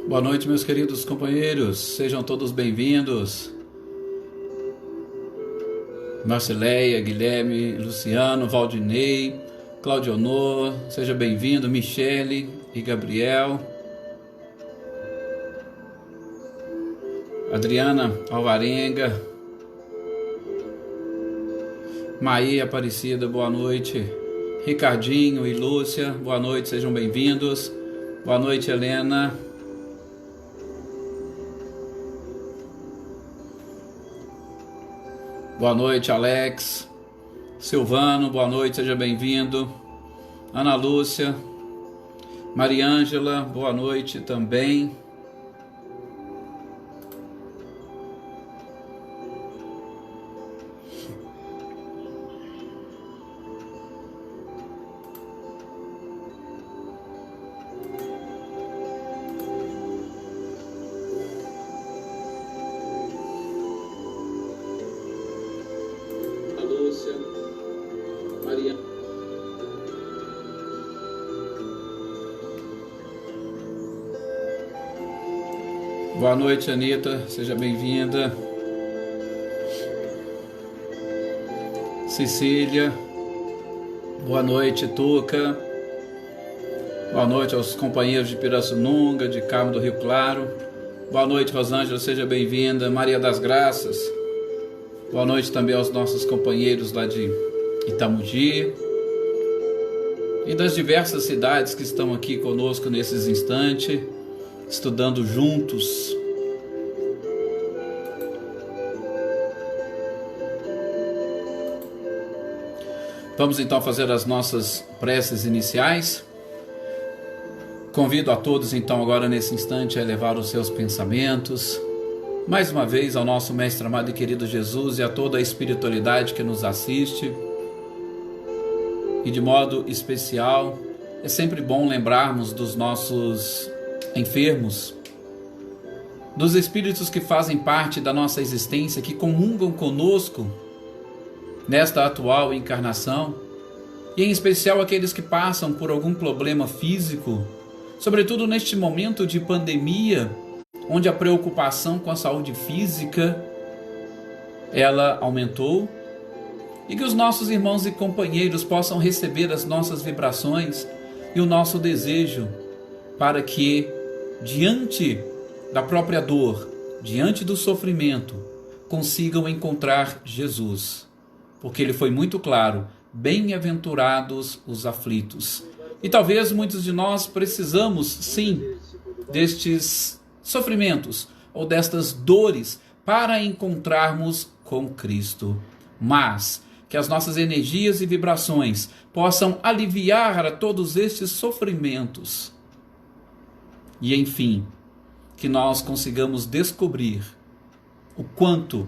Boa noite, meus queridos companheiros, sejam todos bem-vindos. Marcileia, Guilherme, Luciano, Valdinei, Claudionor, seja bem-vindo, Michele e Gabriel. Adriana Alvarenga, Maí Aparecida, boa noite. Ricardinho e Lúcia, boa noite, sejam bem-vindos. Boa noite, Helena. Boa noite, Alex. Silvano, boa noite, seja bem-vindo. Ana Lúcia. Mariângela, boa noite também. Boa noite, Anitta, seja bem-vinda. Cecília, boa noite, Tuca. Boa noite aos companheiros de Pirassununga, de Carmo do Rio Claro. Boa noite, Rosângela, seja bem-vinda. Maria das Graças. Boa noite também aos nossos companheiros lá de Itamugi e das diversas cidades que estão aqui conosco nesses instantes, estudando juntos. Vamos então fazer as nossas preces iniciais. Convido a todos então agora nesse instante a elevar os seus pensamentos, mais uma vez ao nosso Mestre amado e querido Jesus e a toda a espiritualidade que nos assiste. E de modo especial, é sempre bom lembrarmos dos nossos enfermos, dos espíritos que fazem parte da nossa existência, que comungam conosco nesta atual encarnação, e em especial aqueles que passam por algum problema físico, sobretudo neste momento de pandemia, onde a preocupação com a saúde física ela aumentou, e que os nossos irmãos e companheiros possam receber as nossas vibrações e o nosso desejo para que, diante da própria dor, diante do sofrimento, consigam encontrar Jesus. Porque ele foi muito claro: bem-aventurados os aflitos. E talvez muitos de nós precisamos, sim, destes sofrimentos ou destas dores para encontrarmos com Cristo. Mas que as nossas energias e vibrações possam aliviar a todos estes sofrimentos. E, enfim, que nós consigamos descobrir o quanto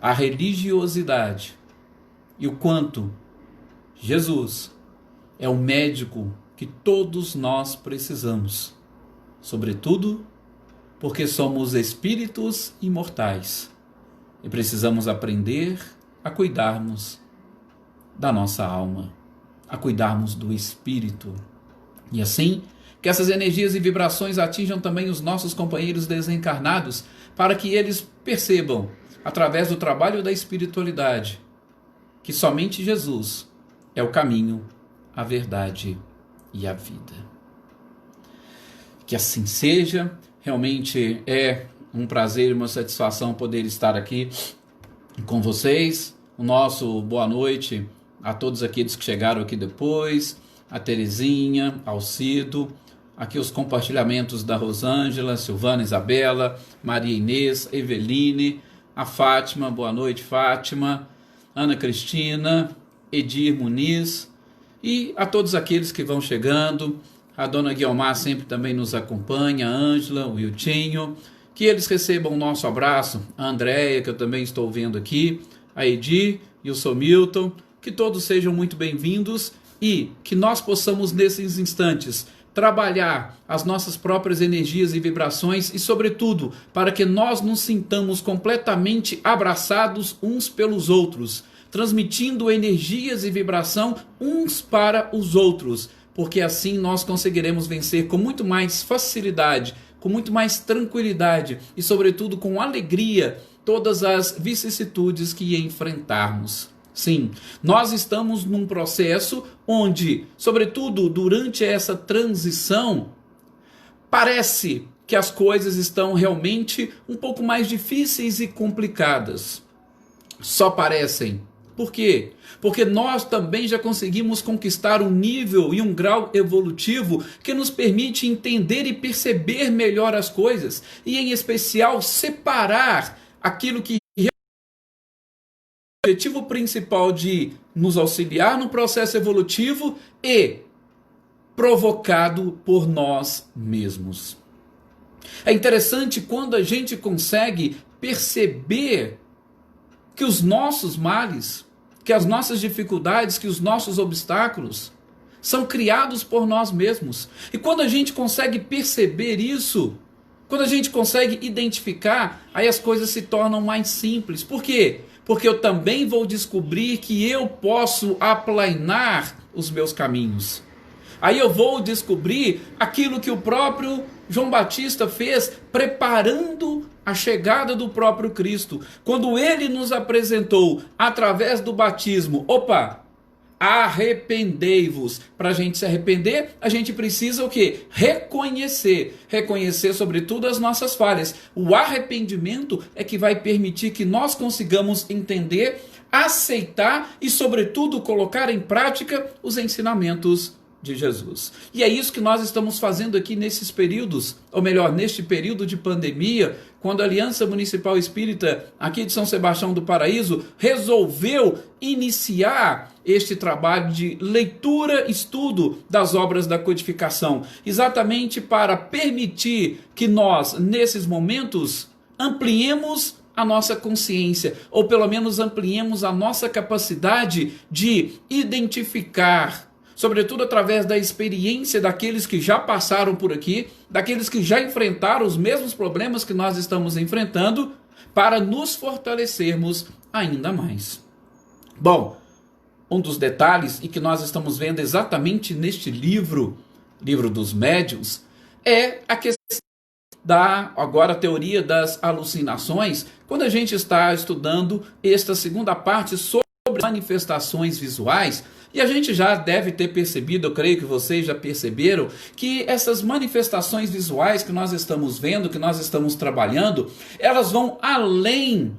a religiosidade e o quanto Jesus é o médico que todos nós precisamos, sobretudo porque somos espíritos imortais e precisamos aprender a cuidarmos da nossa alma, a cuidarmos do espírito. E assim, que essas energias e vibrações atinjam também os nossos companheiros desencarnados, para que eles percebam, através do trabalho da espiritualidade, que somente Jesus é o caminho, a verdade e a vida. Que assim seja. Realmente é um prazer e uma satisfação poder estar aqui com vocês. O nosso boa noite a todos aqueles que chegaram aqui depois, a Terezinha, Alcido, aqui os compartilhamentos da Rosângela, Silvana, Isabela, Maria Inês, Eveline, a Fátima, boa noite, Fátima, Ana Cristina, Edir Muniz, e a todos aqueles que vão chegando. A dona Guiomar sempre também nos acompanha, a Ângela, o Wiltinho, que eles recebam o nosso abraço, a Andréia, que eu também estou vendo aqui, a Edir e o Somilton, que todos sejam muito bem-vindos e que nós possamos nesses instantes trabalhar as nossas próprias energias e vibrações e, sobretudo, para que nós nos sintamos completamente abraçados uns pelos outros, transmitindo energias e vibração uns para os outros, porque assim nós conseguiremos vencer com muito mais facilidade com muito mais tranquilidade e, sobretudo, com alegria todas as vicissitudes que enfrentarmos. Sim, nós estamos num processo onde, sobretudo durante essa transição, parece que as coisas estão realmente um pouco mais difíceis e complicadas. Só parecem. Por quê? Porque nós também já conseguimos conquistar um nível e um grau evolutivo que nos permite entender e perceber melhor as coisas e, em especial, separar aquilo que é o objetivo principal de nos auxiliar no processo evolutivo e provocado por nós mesmos. É interessante quando a gente consegue perceber que os nossos males, que as nossas dificuldades, que os nossos obstáculos são criados por nós mesmos. E quando a gente consegue perceber isso, quando a gente consegue identificar, aí as coisas se tornam mais simples. Por quê? Porque eu também vou descobrir que eu posso aplainar os meus caminhos. Aí eu vou descobrir aquilo que o próprio João Batista fez, preparando a chegada do próprio Cristo. Quando ele nos apresentou, através do batismo, arrependei-vos. Para a gente se arrepender, a gente precisa o quê? Reconhecer. Reconhecer, sobretudo, as nossas falhas. O arrependimento é que vai permitir que nós consigamos entender, aceitar e, sobretudo, colocar em prática os ensinamentos de Jesus. E é isso que nós estamos fazendo aqui nesses períodos, ou melhor, neste período de pandemia, quando a Aliança Municipal Espírita aqui de São Sebastião do Paraíso resolveu iniciar este trabalho de leitura e estudo das obras da codificação, exatamente para permitir que nós, nesses momentos, ampliemos a nossa consciência, ou pelo menos ampliemos a nossa capacidade de identificar, sobretudo através da experiência daqueles que já passaram por aqui, daqueles que já enfrentaram os mesmos problemas que nós estamos enfrentando, para nos fortalecermos ainda mais. Bom, um dos detalhes, e que nós estamos vendo exatamente neste livro dos médiuns, é a questão da agora teoria das alucinações, quando a gente está estudando esta segunda parte sobre manifestações visuais. E a gente já deve ter percebido, eu creio que vocês já perceberam, que essas manifestações visuais que nós estamos vendo, que nós estamos trabalhando, elas vão além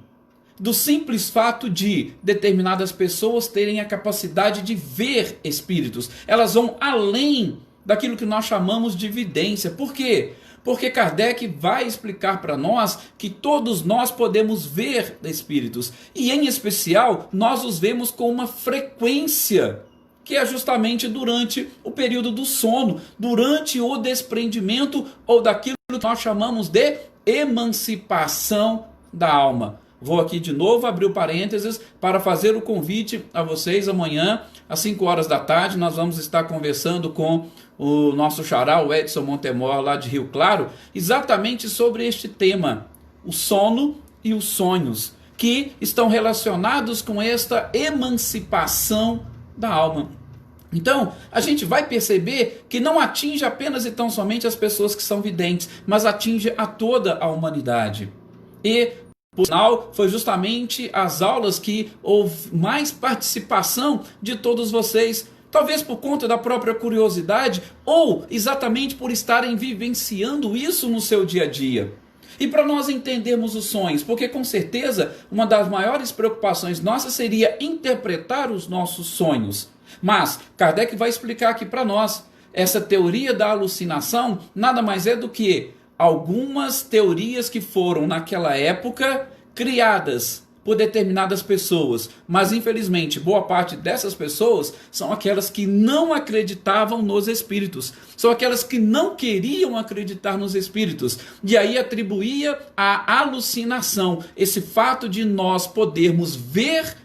do simples fato de determinadas pessoas terem a capacidade de ver espíritos. Elas vão além daquilo que nós chamamos de vidência. Por quê? Porque Kardec vai explicar para nós que todos nós podemos ver espíritos. E em especial, nós os vemos com uma frequência, que é justamente durante o período do sono, durante o desprendimento ou daquilo que nós chamamos de emancipação da alma. Vou aqui de novo abrir o parênteses para fazer o convite a vocês. Amanhã, às 5 horas da tarde, nós vamos estar conversando com o nosso xará, o Edson Montemor, lá de Rio Claro, exatamente sobre este tema, o sono e os sonhos, que estão relacionados com esta emancipação da alma. Então, a gente vai perceber que não atinge apenas e tão somente as pessoas que são videntes, mas atinge a toda a humanidade. E, por sinal, foi justamente as aulas que houve mais participação de todos vocês, talvez por conta da própria curiosidade ou exatamente por estarem vivenciando isso no seu dia a dia. E para nós entendermos os sonhos, porque com certeza uma das maiores preocupações nossas seria interpretar os nossos sonhos. Mas Kardec vai explicar aqui para nós, essa teoria da alucinação nada mais é do que algumas teorias que foram naquela época criadas por determinadas pessoas, mas infelizmente boa parte dessas pessoas são aquelas que não acreditavam nos espíritos, são aquelas que não queriam acreditar nos espíritos, e aí atribuía a alucinação, esse fato de nós podermos ver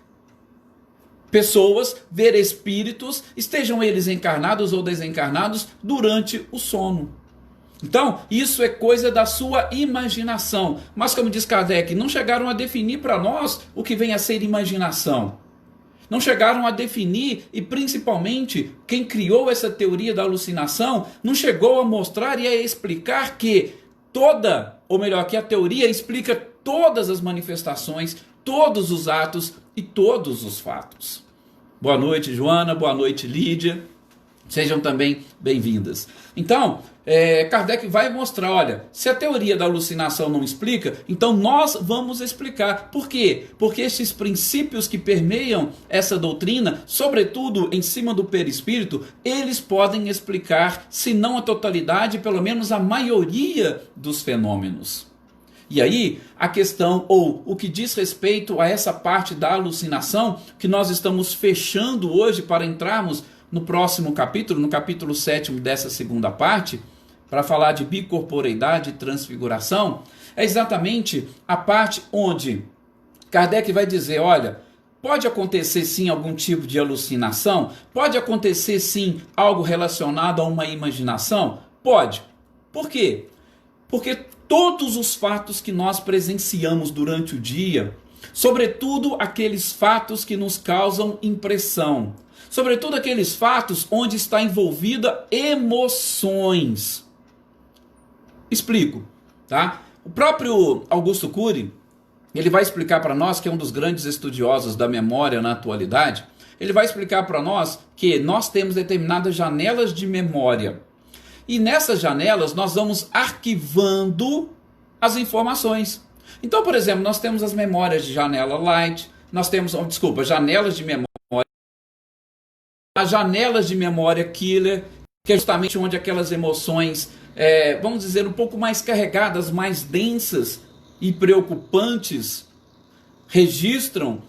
pessoas, ver espíritos, estejam eles encarnados ou desencarnados, durante o sono. Então, isso é coisa da sua imaginação. Mas, como diz Kardec, não chegaram a definir para nós o que vem a ser imaginação. Não chegaram a definir, e principalmente, quem criou essa teoria da alucinação, não chegou a mostrar e a explicar que toda, ou melhor, que a teoria explica todas as manifestações, todos os atos e todos os fatos. Boa noite, Joana, boa noite, Lídia. Sejam também bem-vindas. Então, Kardec vai mostrar, olha, se a teoria da alucinação não explica, então nós vamos explicar. Por quê? Porque esses princípios que permeiam essa doutrina, sobretudo em cima do perispírito, eles podem explicar, se não a totalidade, pelo menos a maioria dos fenômenos. E aí, a questão, ou o que diz respeito a essa parte da alucinação, que nós estamos fechando hoje para entrarmos no próximo capítulo, no capítulo 7º dessa segunda parte, para falar de bicorporeidade e transfiguração, é exatamente a parte onde Kardec vai dizer, olha, pode acontecer sim algum tipo de alucinação? Pode acontecer sim algo relacionado a uma imaginação? Pode. Por quê? Porque todos os fatos que nós presenciamos durante o dia, sobretudo aqueles fatos que nos causam impressão, sobretudo aqueles fatos onde está envolvida emoções. Explico, tá? O próprio Augusto Cury, ele vai explicar para nós, que é um dos grandes estudiosos da memória na atualidade, ele vai explicar para nós que nós temos determinadas janelas de memória. E nessas janelas nós vamos arquivando as informações. Então, por exemplo, nós temos as memórias de janela light, nós temos, janelas de memória, as janelas de memória killer, que é justamente onde aquelas emoções, vamos dizer, um pouco mais carregadas, mais densas e preocupantes, registram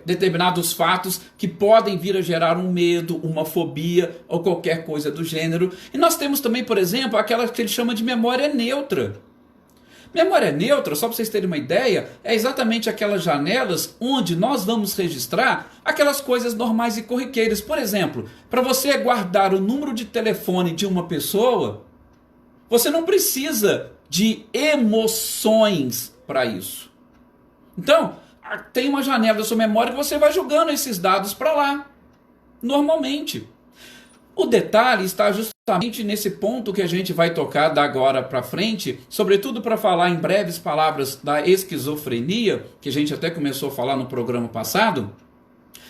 determinados fatos que podem vir a gerar um medo, uma fobia ou qualquer coisa do gênero. E nós temos também, por exemplo, aquela que ele chama de memória neutra. Memória neutra, só para vocês terem uma ideia, é exatamente aquelas janelas onde nós vamos registrar aquelas coisas normais e corriqueiras. Por exemplo, para você guardar o número de telefone de uma pessoa, você não precisa de emoções para isso. Então, tem uma janela da sua memória que você vai jogando esses dados para lá, normalmente. O detalhe está justamente nesse ponto que a gente vai tocar da agora para frente, sobretudo para falar em breves palavras da esquizofrenia, que a gente até começou a falar no programa passado,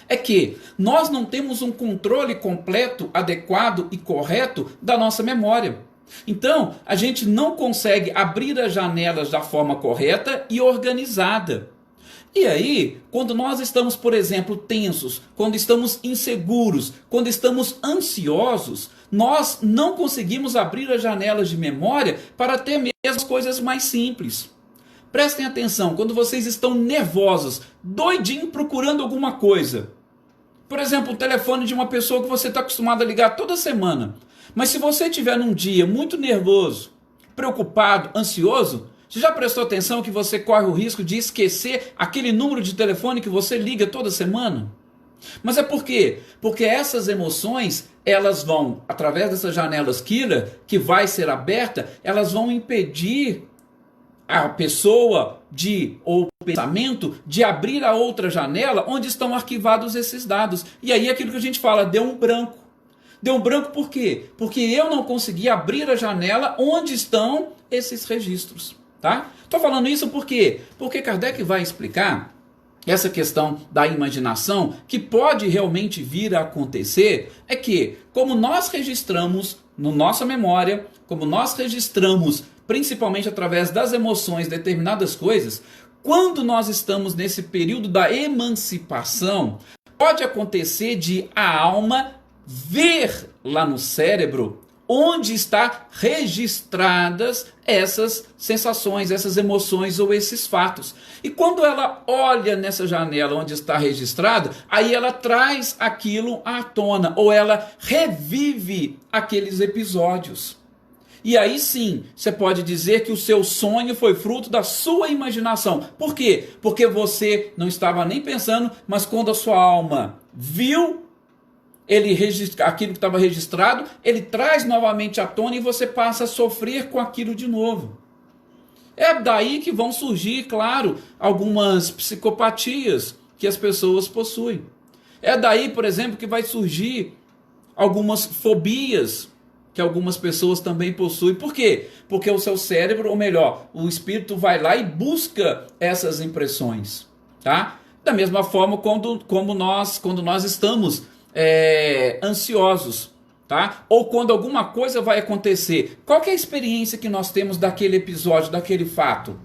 é que nós não temos um controle completo, adequado e correto da nossa memória. Então, a gente não consegue abrir as janelas da forma correta e organizada. E aí, quando nós estamos, por exemplo, tensos, quando estamos inseguros, quando estamos ansiosos, nós não conseguimos abrir as janelas de memória para ter mesmo as coisas mais simples. Prestem atenção, quando vocês estão nervosos, doidinho procurando alguma coisa. Por exemplo, o telefone de uma pessoa que você está acostumado a ligar toda semana. Mas se você estiver num dia muito nervoso, preocupado, ansioso, você já prestou atenção que você corre o risco de esquecer aquele número de telefone que você liga toda semana? Mas é por quê? Porque essas emoções, elas vão, através dessas janelas killer, que vai ser aberta, elas vão impedir a pessoa ou o pensamento de abrir a outra janela onde estão arquivados esses dados. E aí aquilo que a gente fala, deu um branco. Deu um branco por quê? Porque eu não consegui abrir a janela onde estão esses registros. Tá? Estou falando isso por quê? Porque Kardec vai explicar essa questão da imaginação, que pode realmente vir a acontecer, é que, como nós registramos na nossa memória, como nós registramos principalmente através das emoções determinadas coisas, quando nós estamos nesse período da emancipação, pode acontecer de a alma ver lá no cérebro onde está registradas essas sensações, essas emoções ou esses fatos. E quando ela olha nessa janela onde está registrado, aí ela traz aquilo à tona, ou ela revive aqueles episódios. E aí sim, você pode dizer que o seu sonho foi fruto da sua imaginação. Por quê? Porque você não estava nem pensando, mas quando a sua alma viu aquilo que estava registrado, ele traz novamente à tona e você passa a sofrer com aquilo de novo. É daí que vão surgir, claro, algumas psicopatias que as pessoas possuem. É daí, por exemplo, que vai surgir algumas fobias que algumas pessoas também possuem. Por quê? Porque o seu cérebro, ou melhor, o espírito vai lá e busca essas impressões, tá? Da mesma forma quando nós estamos ansiosos, tá? Ou quando alguma coisa vai acontecer. Qual que é a experiência que nós temos daquele episódio, daquele fato?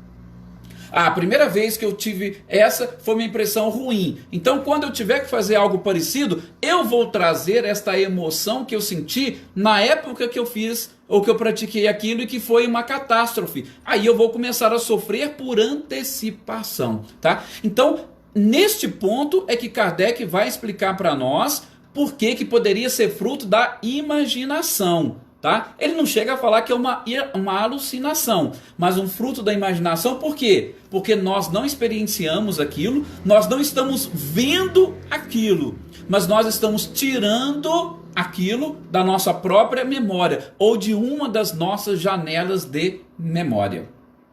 A primeira vez que eu tive essa foi uma impressão ruim. Então, quando eu tiver que fazer algo parecido, eu vou trazer esta emoção que eu senti na época que eu fiz ou que eu pratiquei aquilo e que foi uma catástrofe. Aí eu vou começar a sofrer por antecipação, tá? Então, neste ponto é que Kardec vai explicar para nós por que poderia ser fruto da imaginação. Tá? Ele não chega a falar que é uma alucinação, mas um fruto da imaginação. Por quê? Porque nós não experienciamos aquilo, nós não estamos vendo aquilo, mas nós estamos tirando aquilo da nossa própria memória ou de uma das nossas janelas de memória.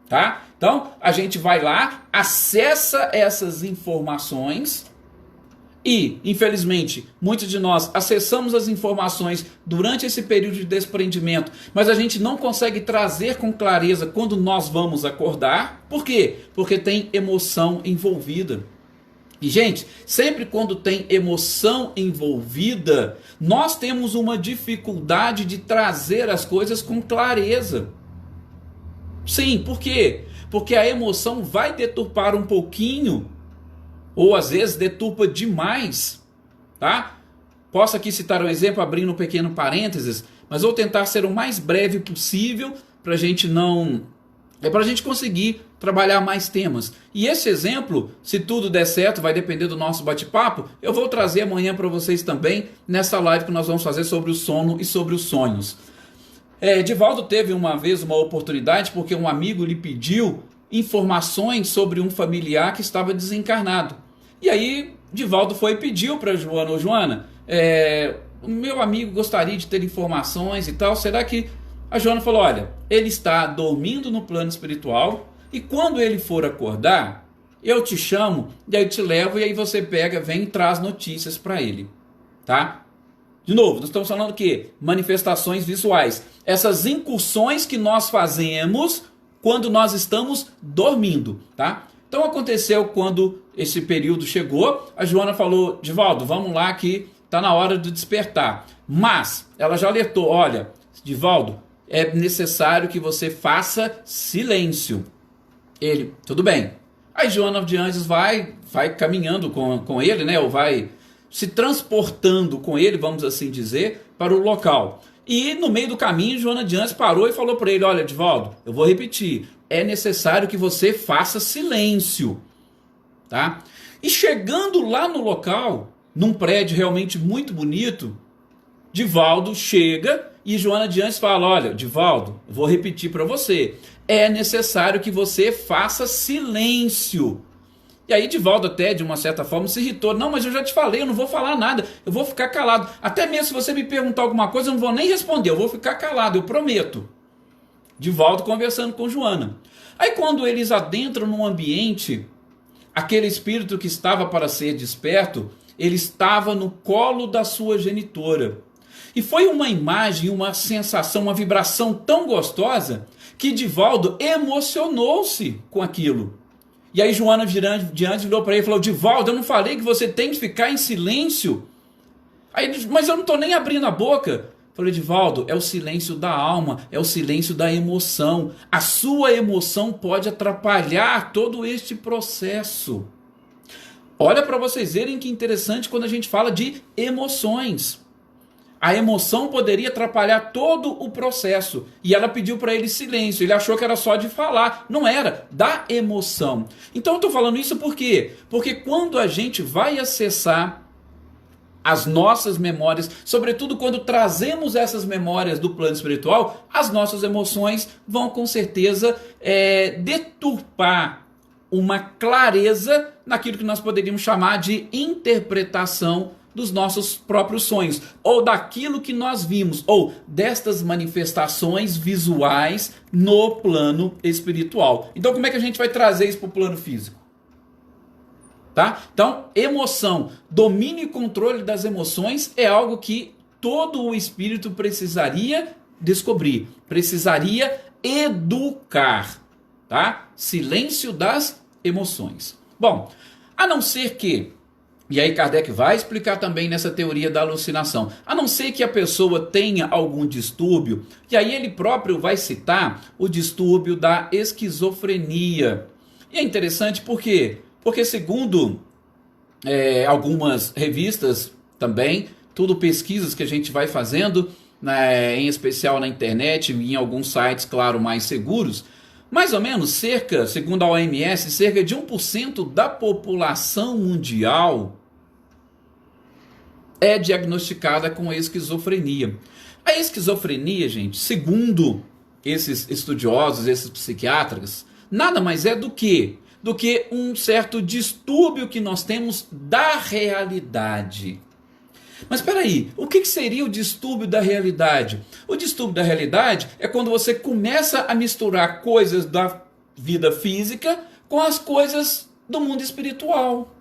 Tá? Então a gente vai lá, acessa essas informações. E, infelizmente, muitos de nós acessamos as informações durante esse período de desprendimento, mas a gente não consegue trazer com clareza quando nós vamos acordar. Por quê? Porque tem emoção envolvida. E, gente, sempre quando tem emoção envolvida, nós temos uma dificuldade de trazer as coisas com clareza. Sim, por quê? Porque a emoção vai deturpar um pouquinho, ou às vezes deturpa demais, tá? Posso aqui citar um exemplo, abrindo um pequeno parênteses, mas vou tentar ser o mais breve possível para a gente conseguir trabalhar mais temas. E esse exemplo, se tudo der certo, vai depender do nosso bate-papo, eu vou trazer amanhã para vocês também, nessa live que nós vamos fazer sobre o sono e sobre os sonhos. Divaldo teve uma vez uma oportunidade, porque um amigo lhe pediu informações sobre um familiar que estava desencarnado. E aí Divaldo foi e pediu para Joana: ô Joana, o meu amigo gostaria de ter informações e tal, será que... A Joana falou: olha, ele está dormindo no plano espiritual e quando ele for acordar, eu te chamo, e aí eu te levo, e aí você pega, vem e traz notícias para ele, tá? De novo, nós estamos falando o quê? Manifestações visuais. Essas incursões que nós fazemos quando nós estamos dormindo, tá? Então aconteceu quando esse período chegou, a Joana falou: Divaldo, vamos lá que está na hora de despertar. Mas ela já alertou: olha, Divaldo, é necessário que você faça silêncio. Ele: tudo bem. Aí Joana de Anjos vai caminhando com ele, né? Ou vai se transportando com ele, vamos assim dizer, para o local. E no meio do caminho, Joana de Anjos parou e falou para ele: olha, Divaldo, eu vou repetir, é necessário que você faça silêncio, tá? E chegando lá no local, num prédio realmente muito bonito, Divaldo chega e Joana de Anjos fala: olha, Divaldo, eu vou repetir para você, é necessário que você faça silêncio. E aí Divaldo até, de uma certa forma, se irritou: não, mas eu já te falei, eu não vou falar nada, eu vou ficar calado. Até mesmo se você me perguntar alguma coisa, eu não vou nem responder, eu vou ficar calado, eu prometo. Divaldo conversando com Joana. Aí quando eles adentram num ambiente, aquele espírito que estava para ser desperto, ele estava no colo da sua genitora. E foi uma imagem, uma sensação, uma vibração tão gostosa que Divaldo emocionou-se com aquilo. E aí Joana diante virou para ele e falou: Divaldo, eu não falei que você tem que ficar em silêncio? Aí ele: mas eu não estou nem abrindo a boca. Falei: Divaldo, é o silêncio da alma, é o silêncio da emoção. A sua emoção pode atrapalhar todo este processo. Olha para vocês verem que interessante quando a gente fala de emoções. A emoção poderia atrapalhar todo o processo. E ela pediu para ele silêncio. Ele achou que era só de falar. Não era, da emoção. Então eu estou falando isso por quê? Porque quando a gente vai acessar as nossas memórias, sobretudo quando trazemos essas memórias do plano espiritual, as nossas emoções vão com certeza deturpar uma clareza naquilo que nós poderíamos chamar de interpretação dos nossos próprios sonhos, ou daquilo que nós vimos, ou destas manifestações visuais no plano espiritual. Então como é que a gente vai trazer isso para o plano físico? Tá? Então, emoção, domínio e controle das emoções é algo que todo o espírito precisaria descobrir, precisaria educar, tá? Silêncio das emoções. Bom, a não ser que, e aí Kardec vai explicar também nessa teoria da alucinação, a não ser que a pessoa tenha algum distúrbio, e aí ele próprio vai citar o distúrbio da esquizofrenia. E é interessante por quê? Porque segundo algumas revistas também, tudo pesquisas que a gente vai fazendo, né, em especial na internet e em alguns sites, claro, mais seguros, mais ou menos segundo a OMS, cerca de 1% da população mundial é diagnosticada com esquizofrenia. A esquizofrenia, gente, segundo esses estudiosos, esses psiquiatras, nada mais é do que um certo distúrbio que nós temos da realidade. Mas espera aí, o que seria o distúrbio da realidade? O distúrbio da realidade é quando você começa a misturar coisas da vida física com as coisas do mundo espiritual.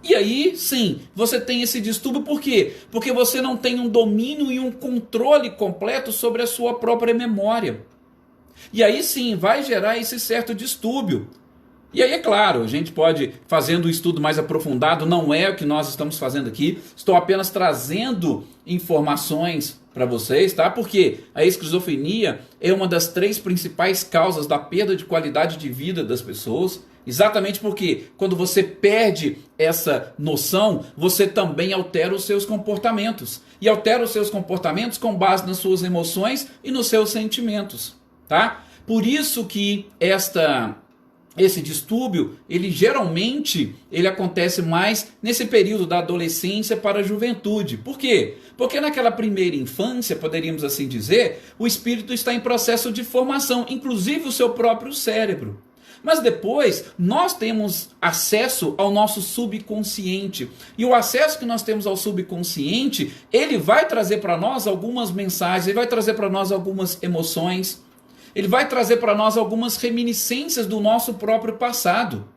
E aí, sim, você tem esse distúrbio, por quê? Porque você não tem um domínio e um controle completo sobre a sua própria memória. E aí sim, vai gerar esse certo distúrbio. E aí, é claro, a gente pode, fazendo um estudo mais aprofundado, não é o que nós estamos fazendo aqui, estou apenas trazendo informações para vocês, tá? Porque a esquizofrenia é uma das 3 principais causas da perda de qualidade de vida das pessoas, exatamente porque quando você perde essa noção, você também altera os seus comportamentos. E altera os seus comportamentos com base nas suas emoções e nos seus sentimentos, tá? Por isso que esse distúrbio, geralmente acontece mais nesse período da adolescência para a juventude. Por quê? Porque naquela primeira infância, poderíamos assim dizer, o espírito está em processo de formação, inclusive o seu próprio cérebro. Mas depois, nós temos acesso ao nosso subconsciente. E o acesso que nós temos ao subconsciente, ele vai trazer para nós algumas mensagens, ele vai trazer para nós algumas emoções, ele vai trazer para nós algumas reminiscências do nosso próprio passado.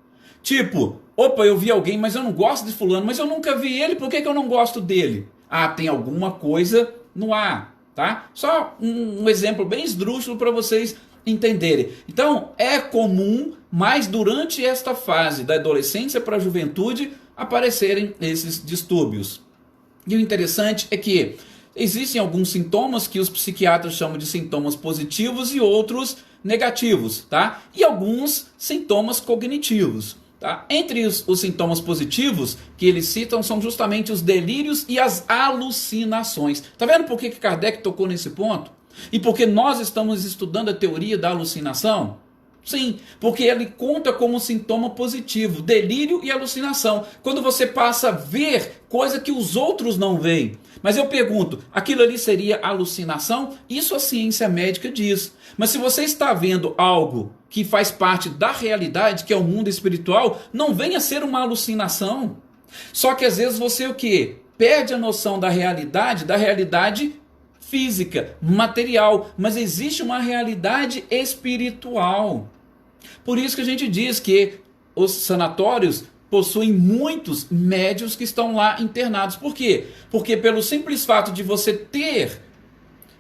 Tipo, opa, eu vi alguém, mas eu não gosto de fulano, mas eu nunca vi ele, por que eu não gosto dele? Ah, tem alguma coisa no ar, tá? Só um exemplo bem esdrúxulo para vocês entenderem. Então, é comum, mas durante esta fase da adolescência para a juventude, aparecerem esses distúrbios. E o interessante é que existem alguns sintomas que os psiquiatras chamam de sintomas positivos e outros negativos, tá? E alguns sintomas cognitivos, tá? Entre os sintomas positivos que eles citam são justamente os delírios e as alucinações. Tá vendo por que Kardec tocou nesse ponto? E porque nós estamos estudando a teoria da alucinação? Sim, porque ele conta como sintoma positivo, delírio e alucinação. Quando você passa a ver coisa que os outros não veem. Mas eu pergunto, aquilo ali seria alucinação? Isso a ciência médica diz. Mas se você está vendo algo que faz parte da realidade, que é o mundo espiritual, não venha ser uma alucinação. Só que às vezes você o quê? Perde a noção da realidade física, material, mas existe uma realidade espiritual. Por isso que a gente diz que os sanatórios possuem muitos médiuns que estão lá internados. Por quê? Porque pelo simples fato de você ter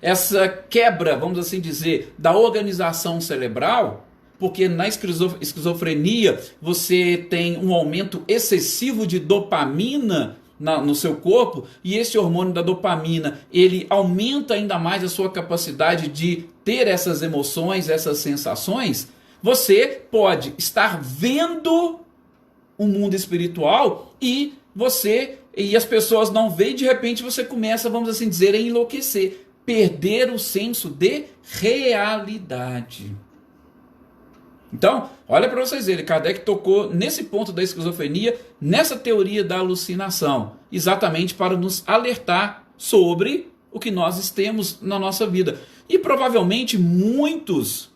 essa quebra, vamos assim dizer, da organização cerebral, porque na esquizofrenia você tem um aumento excessivo de dopamina no seu corpo, e esse hormônio da dopamina, ele aumenta ainda mais a sua capacidade de ter essas emoções, essas sensações. Você pode estar vendo um mundo espiritual e as pessoas não veem, de repente você começa, vamos assim dizer, a enlouquecer, perder o senso de realidade. Então, olha para vocês verem, Kardec tocou nesse ponto da esquizofrenia, nessa teoria da alucinação, exatamente para nos alertar sobre o que nós temos na nossa vida. E provavelmente muitos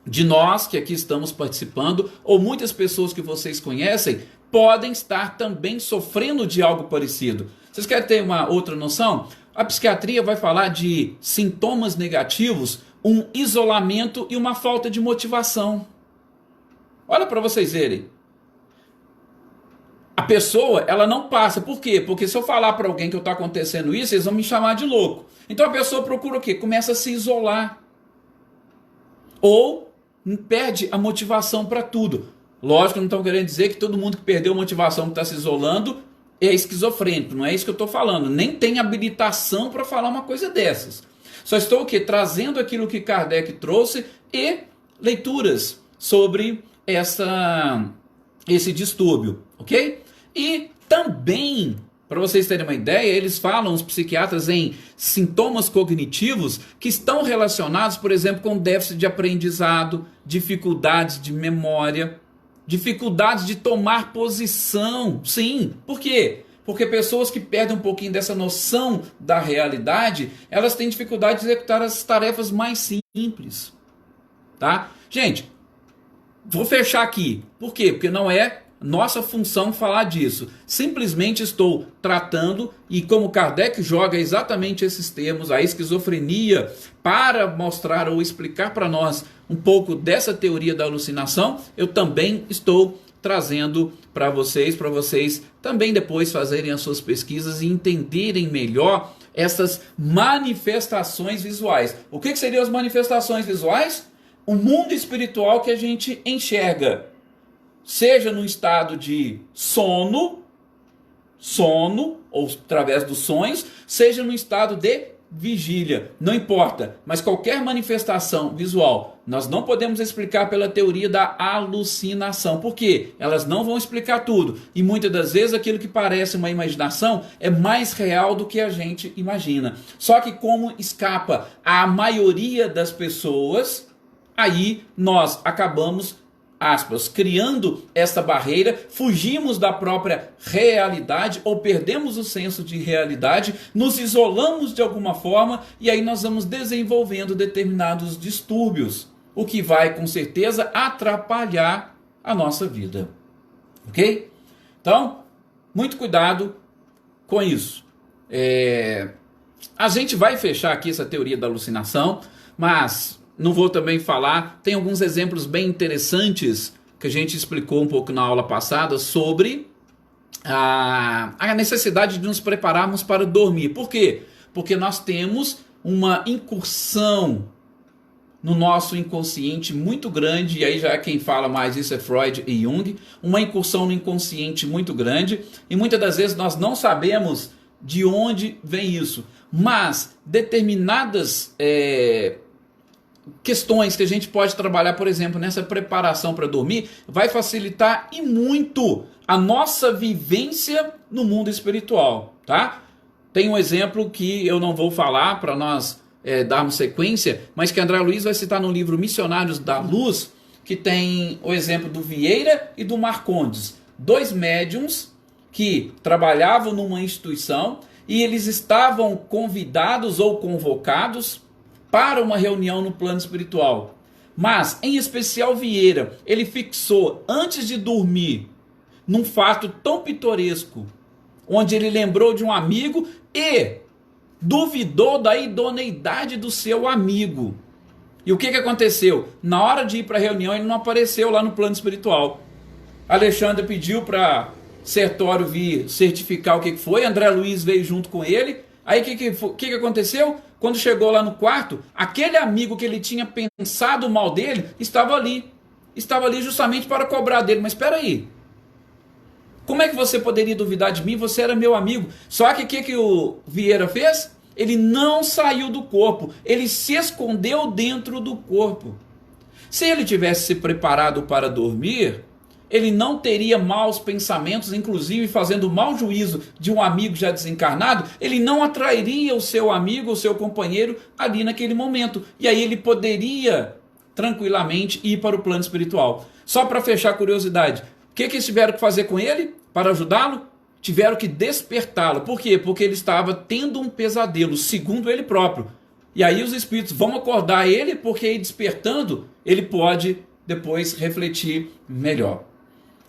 de nós que aqui estamos participando, ou muitas pessoas que vocês conhecem, podem estar também sofrendo de algo parecido. Vocês querem ter uma outra noção? A psiquiatria vai falar de sintomas negativos, um isolamento e uma falta de motivação. Olha para vocês verem. a pessoa, ela não passa. Por quê? Porque se eu falar para alguém que está acontecendo isso, eles vão me chamar de louco. Então a pessoa procura o quê? Começa a se isolar. Ou perde a motivação para tudo. Lógico, não estou querendo dizer que todo mundo que perdeu a motivação, que está se isolando, é esquizofrênico. Não é isso que eu estou falando. Nem tem habilitação para falar uma coisa dessas. Só estou o quê? Trazendo aquilo que Kardec trouxe e leituras sobre esse distúrbio, ok? E também, para vocês terem uma ideia, eles falam, os psiquiatras, em sintomas cognitivos que estão relacionados, por exemplo, com déficit de aprendizado, dificuldades de memória, dificuldades de tomar posição. Sim, por quê? Porque pessoas que perdem um pouquinho dessa noção da realidade, elas têm dificuldade de executar as tarefas mais simples. Tá? Gente, vou fechar aqui. Por quê? Porque não é nossa função falar disso. Simplesmente estou tratando, e como Kardec joga exatamente esses termos, a esquizofrenia, para mostrar ou explicar para nós um pouco dessa teoria da alucinação, eu também estou trazendo para vocês também depois fazerem as suas pesquisas e entenderem melhor essas manifestações visuais. O que seriam as manifestações visuais? O mundo espiritual que a gente enxerga, seja no estado de sono, ou através dos sonhos, seja no estado de vigília, não importa, mas qualquer manifestação visual, nós não podemos explicar pela teoria da alucinação. Por quê? Elas não vão explicar tudo, e muitas das vezes aquilo que parece uma imaginação é mais real do que a gente imagina. Só que como escapa à maioria das pessoas, aí nós acabamos, aspas, criando essa barreira, fugimos da própria realidade ou perdemos o senso de realidade, nos isolamos de alguma forma e aí nós vamos desenvolvendo determinados distúrbios, o que vai com certeza atrapalhar a nossa vida. Ok? Então, muito cuidado com isso. A gente vai fechar aqui essa teoria da alucinação, mas não vou também falar, tem alguns exemplos bem interessantes que a gente explicou um pouco na aula passada sobre a necessidade de nos prepararmos para dormir. Por quê? Porque nós temos uma incursão no nosso inconsciente muito grande, e aí já quem fala mais isso é Freud e Jung, uma incursão no inconsciente muito grande, e muitas das vezes nós não sabemos de onde vem isso, mas determinadas questões que a gente pode trabalhar, por exemplo, nessa preparação para dormir, vai facilitar e muito a nossa vivência no mundo espiritual, tá? Tem um exemplo que eu não vou falar para nós darmos sequência, mas que André Luiz vai citar no livro Missionários da Luz, que tem o exemplo do Vieira e do Marcondes, dois médiums que trabalhavam numa instituição e eles estavam convidados ou convocados para uma reunião no plano espiritual. Mas, em especial Vieira, ele fixou, antes de dormir, num fato tão pitoresco, onde ele lembrou de um amigo e duvidou da idoneidade do seu amigo. E o que aconteceu? Na hora de ir para a reunião, ele não apareceu lá no plano espiritual. Alexandre pediu para Sertório vir certificar o que foi, André Luiz veio junto com ele. Aí o que aconteceu? Quando chegou lá no quarto, aquele amigo que ele tinha pensado mal dele estava ali. Estava ali justamente para cobrar dele. Mas espera aí. Como é que você poderia duvidar de mim? Você era meu amigo. Só que o que o Vieira fez? Ele não saiu do corpo. Ele se escondeu dentro do corpo. Se ele tivesse se preparado para dormir, ele não teria maus pensamentos, inclusive fazendo mau juízo de um amigo já desencarnado, ele não atrairia o seu amigo, o seu companheiro ali naquele momento. E aí ele poderia tranquilamente ir para o plano espiritual. Só para fechar a curiosidade, o que eles tiveram que fazer com ele para ajudá-lo? Tiveram que despertá-lo. Por quê? Porque ele estava tendo um pesadelo, segundo ele próprio. E aí os espíritos vão acordar ele, porque aí despertando, ele pode depois refletir melhor.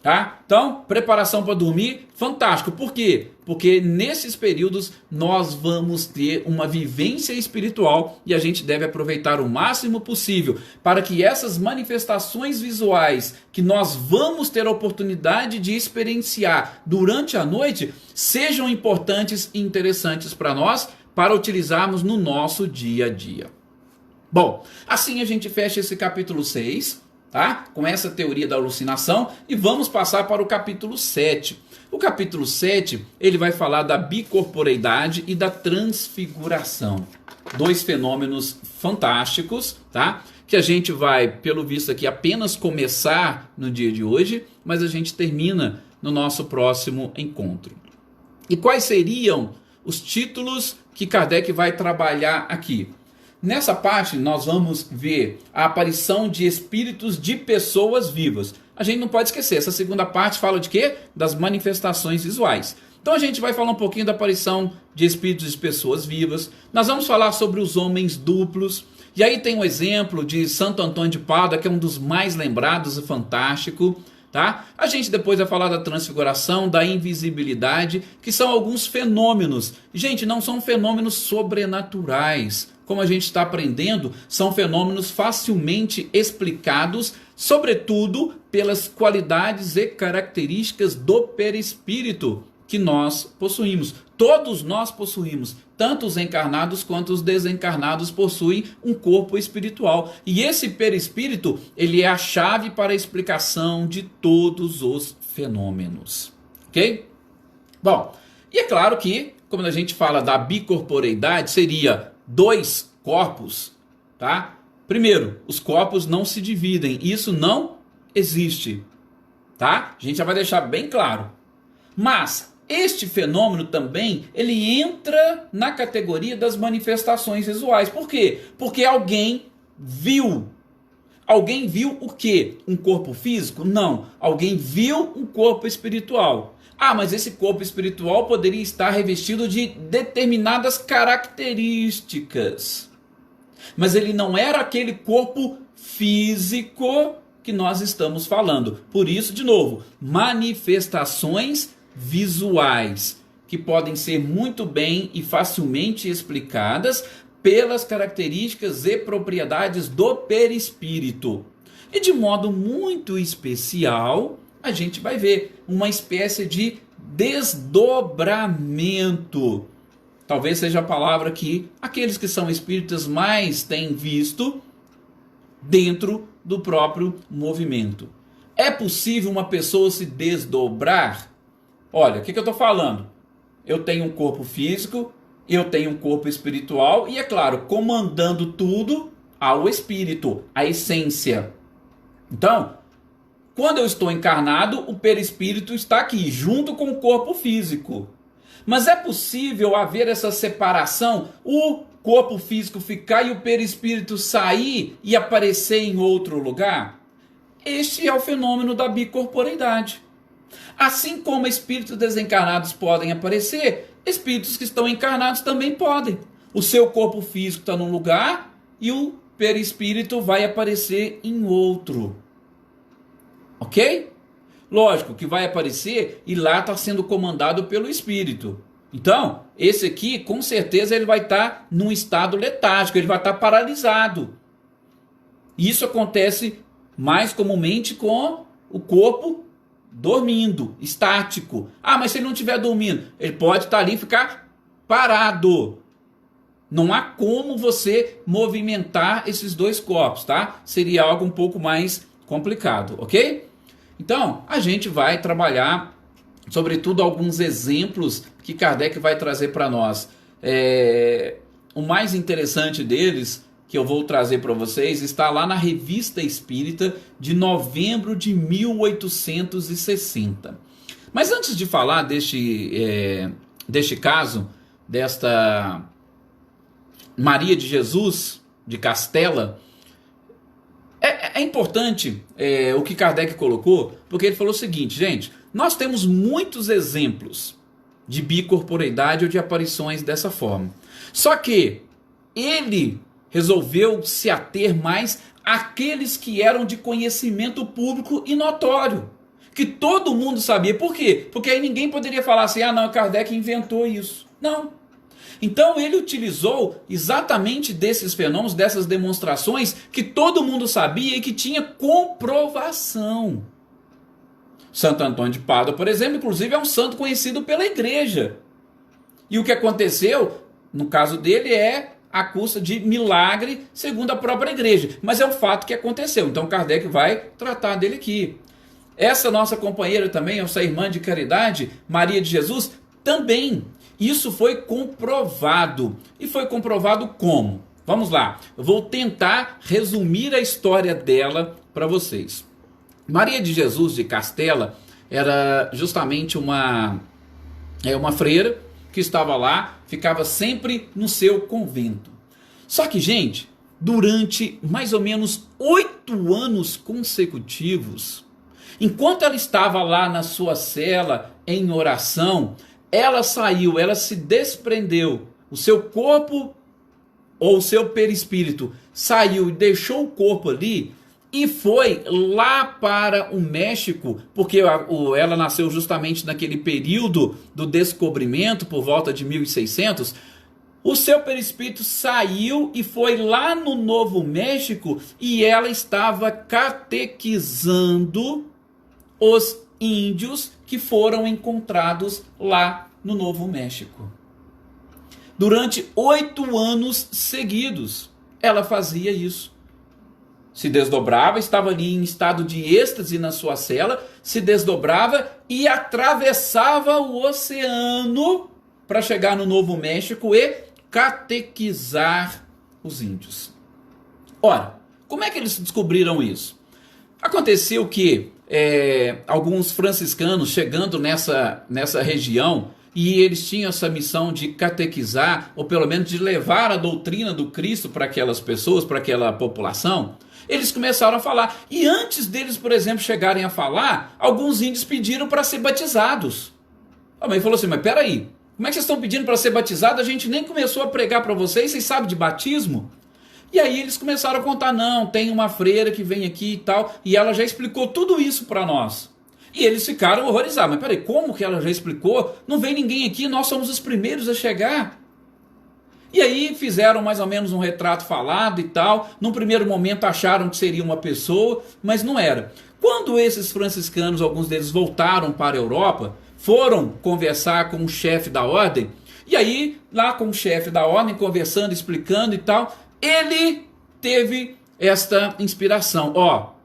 Tá? Então, preparação para dormir, fantástico. Por quê? Porque nesses períodos nós vamos ter uma vivência espiritual e a gente deve aproveitar o máximo possível para que essas manifestações visuais que nós vamos ter a oportunidade de experienciar durante a noite sejam importantes e interessantes para nós, para utilizarmos no nosso dia a dia. Bom, assim a gente fecha esse capítulo 6. Tá? Com essa teoria da alucinação, e vamos passar para o capítulo 7. O capítulo 7, ele vai falar da bicorporeidade e da transfiguração. Dois fenômenos fantásticos, tá? Que a gente vai, pelo visto aqui, apenas começar no dia de hoje, mas a gente termina no nosso próximo encontro. E quais seriam os títulos que Kardec vai trabalhar aqui? Nessa parte nós vamos ver a aparição de espíritos de pessoas vivas. A gente não pode esquecer, essa segunda parte fala de quê? Das manifestações visuais. Então a gente vai falar um pouquinho da aparição de espíritos de pessoas vivas. Nós vamos falar sobre os homens duplos. E aí tem um exemplo de Santo Antônio de Pádua, que é um dos mais lembrados e fantástico. Tá? A gente depois vai falar da transfiguração, da invisibilidade, que são alguns fenômenos. Gente, não são fenômenos sobrenaturais. Como a gente está aprendendo, são fenômenos facilmente explicados, sobretudo pelas qualidades e características do perispírito que nós possuímos. Todos nós possuímos, tanto os encarnados quanto os desencarnados possuem um corpo espiritual. E esse perispírito, ele é a chave para a explicação de todos os fenômenos. Ok? Bom, e é claro que, quando a gente fala da bicorporeidade, seria dois corpos, tá? Primeiro, os corpos não se dividem, isso não existe, tá? A gente já vai deixar bem claro. Mas este fenômeno também, ele entra na categoria das manifestações visuais. Por quê? Porque alguém viu. Alguém viu o quê? Um corpo físico? Não. Alguém viu um corpo espiritual. Ah, mas esse corpo espiritual poderia estar revestido de determinadas características. Mas ele não era aquele corpo físico que nós estamos falando. Por isso, de novo, manifestações visuais, que podem ser muito bem e facilmente explicadas pelas características e propriedades do perispírito. E de modo muito especial, a gente vai ver uma espécie de desdobramento. Talvez seja a palavra que aqueles que são espíritas mais têm visto dentro do próprio movimento. É possível uma pessoa se desdobrar? Olha, o que eu estou falando? Eu tenho um corpo físico, eu tenho um corpo espiritual e, é claro, comandando tudo ao espírito, a essência. Então, quando eu estou encarnado, o perispírito está aqui, junto com o corpo físico. Mas é possível haver essa separação, o corpo físico ficar e o perispírito sair e aparecer em outro lugar? Este é o fenômeno da bicorporeidade. Assim como espíritos desencarnados podem aparecer, espíritos que estão encarnados também podem. O seu corpo físico está num lugar e o perispírito vai aparecer em outro. Ok? Lógico que vai aparecer e lá está sendo comandado pelo espírito. Então, esse aqui, com certeza, ele vai estar num estado letárgico, ele vai estar paralisado. Isso acontece mais comumente com o corpo dormindo, estático. Ah, mas se ele não estiver dormindo, ele pode estar ali e ficar parado. Não há como você movimentar esses dois corpos, tá? Seria algo um pouco mais complicado, ok? Então, a gente vai trabalhar, sobretudo, alguns exemplos que Kardec vai trazer para nós. O mais interessante deles, que eu vou trazer para vocês, está lá na Revista Espírita de novembro de 1860. Mas antes de falar deste caso, desta Maria de Jesus de Castela, é importante o que Kardec colocou, porque ele falou o seguinte, gente, nós temos muitos exemplos de bicorporeidade ou de aparições dessa forma. Só que ele resolveu se ater mais àqueles que eram de conhecimento público e notório, que todo mundo sabia. Por quê? Porque aí ninguém poderia falar assim, ah não, Kardec inventou isso. Não. Então ele utilizou exatamente desses fenômenos, dessas demonstrações que todo mundo sabia e que tinha comprovação. Santo Antônio de Pádua, por exemplo, inclusive é um santo conhecido pela igreja. E o que aconteceu, no caso dele, é à custa de milagre, segundo a própria igreja. Mas é um fato que aconteceu. Então Kardec vai tratar dele aqui. Essa nossa companheira também, essa irmã de caridade, Maria de Jesus, também. Isso foi comprovado. E foi comprovado como? Vamos lá. Eu vou tentar resumir a história dela para vocês. Maria de Jesus de Castela era justamente uma freira que estava lá, ficava sempre no seu convento. Só que, gente, durante mais ou menos 8 anos consecutivos, enquanto ela estava lá na sua cela em oração, ela saiu, ela se desprendeu, o seu corpo ou o seu perispírito saiu e deixou o corpo ali e foi lá para o México, porque ela nasceu justamente naquele período do descobrimento, por volta de 1600. O seu perispírito saiu e foi lá no Novo México e ela estava catequizando os índios que foram encontrados lá no Novo México. Durante 8 anos seguidos, ela fazia isso. Se desdobrava, estava ali em estado de êxtase na sua cela, se desdobrava e atravessava o oceano para chegar no Novo México e catequizar os índios. Ora, como é que eles descobriram isso? Aconteceu que alguns franciscanos chegando nessa região, e eles tinham essa missão de catequizar, ou pelo menos de levar a doutrina do Cristo para aquelas pessoas, para aquela população, eles começaram a falar. E antes deles, por exemplo, chegarem a falar, alguns índios pediram para ser batizados. A mãe falou assim, mas peraí, como é que vocês estão pedindo para ser batizados? A gente nem começou a pregar para vocês sabem de batismo? E aí eles começaram a contar, não, tem uma freira que vem aqui e tal, e ela já explicou tudo isso para nós. E eles ficaram horrorizados. Mas peraí, como que ela já explicou? Não vem ninguém aqui, nós somos os primeiros a chegar. E aí fizeram mais ou menos um retrato falado e tal. Num primeiro momento acharam que seria uma pessoa, mas não era. Quando esses franciscanos, alguns deles voltaram para a Europa, foram conversar com o chefe da ordem, e aí lá com o chefe da ordem, conversando, explicando e tal, ele teve esta inspiração.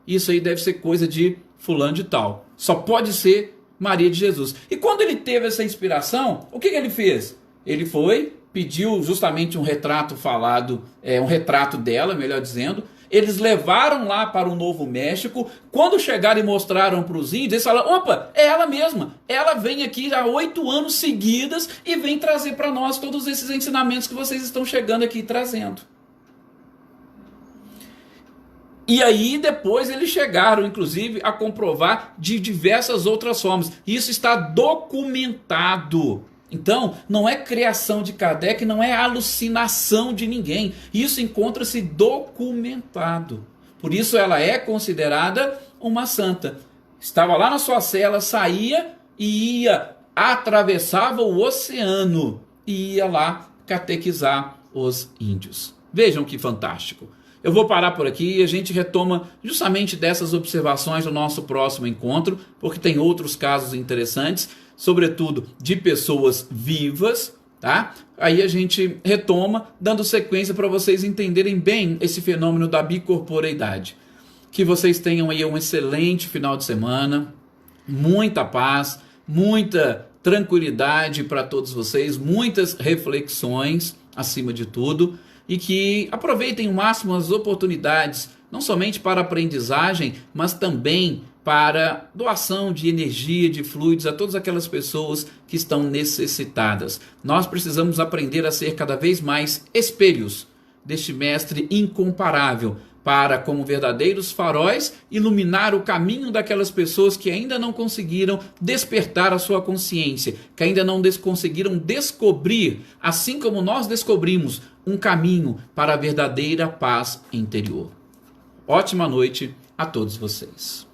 Isso aí deve ser coisa de fulano de tal. Só pode ser Maria de Jesus. E quando ele teve essa inspiração, o que ele fez? Ele foi, pediu justamente um retrato falado, um retrato dela, melhor dizendo. Eles levaram lá para o Novo México. Quando chegaram e mostraram para os índios, eles falaram, opa, é ela mesma. Ela vem aqui há 8 anos seguidas e vem trazer para nós todos esses ensinamentos que vocês estão chegando aqui trazendo. E aí depois eles chegaram, inclusive, a comprovar de diversas outras formas. Isso está documentado. Então, não é criação de Kardec, não é alucinação de ninguém. Isso encontra-se documentado. Por isso ela é considerada uma santa. Estava lá na sua cela, saía e ia, atravessava o oceano e ia lá catequizar os índios. Vejam que fantástico. Eu vou parar por aqui e a gente retoma justamente dessas observações no nosso próximo encontro, porque tem outros casos interessantes, sobretudo de pessoas vivas, tá? Aí a gente retoma, dando sequência para vocês entenderem bem esse fenômeno da bicorporeidade. Que vocês tenham aí um excelente final de semana, muita paz, muita tranquilidade para todos vocês, muitas reflexões acima de tudo, e que aproveitem o máximo as oportunidades, não somente para aprendizagem, mas também para doação de energia, de fluidos a todas aquelas pessoas que estão necessitadas. Nós precisamos aprender a ser cada vez mais espelhos deste mestre incomparável, para, como verdadeiros faróis, iluminar o caminho daquelas pessoas que ainda não conseguiram despertar a sua consciência, que ainda não conseguiram descobrir, assim como nós descobrimos, um caminho para a verdadeira paz interior. Ótima noite a todos vocês.